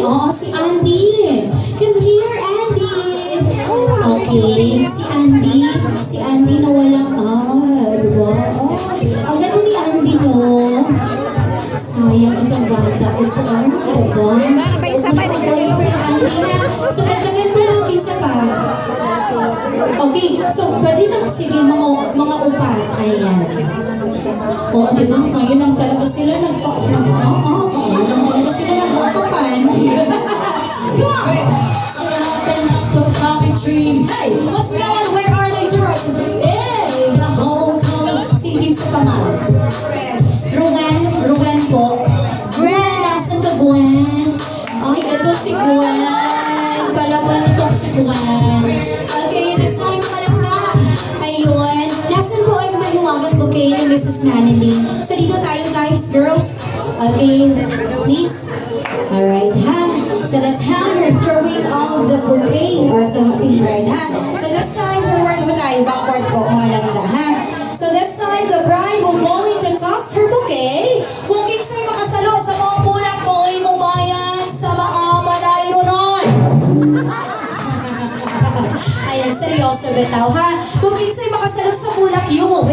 Oo, si Andy. Come here, Andy. Okay, si Andy. Si Andy na walang, diba? Oh, ang ganda ni Andy, no? Sayang itong bata. Ito, diba? Sabay na boyfriend, Andy, ha? So, dagdagan mo lang isa pa. Okay, so, pwede na, sige, mga upat. Ayan. Oo, di ba? Ngayon lang talaga sila ngayon lang talaga sila nag-akapan. Come on! Sinatin the coffee tree. Hey, what's going on? Where are they direction? Hey, the whole coming. Singing sa pangalan. Ruben po. Gwen, nasan ka, Gwen? Ay, ito si Gwen. Palaban ito si Gwen. Okay, this time pala ka. Ayun. Nasan ko ay mahiwagan bouquet ni Mrs. Manilyn. So, dito tayo, guys, girls. Okay, please. Alright, ha? So, let's have her throwing of the bouquet or something, right, ha? So, this time, forward mo tayo. Backward po, malangga, ha? So, this time, the bride will going to toss her bouquet. Kung kinsay makasalo sa mga bulak mo, ay mong bayan sa mga palayro nun. Ayan, seryoso bitaw, ha? Kung kinsay makasalo sa bulak, you will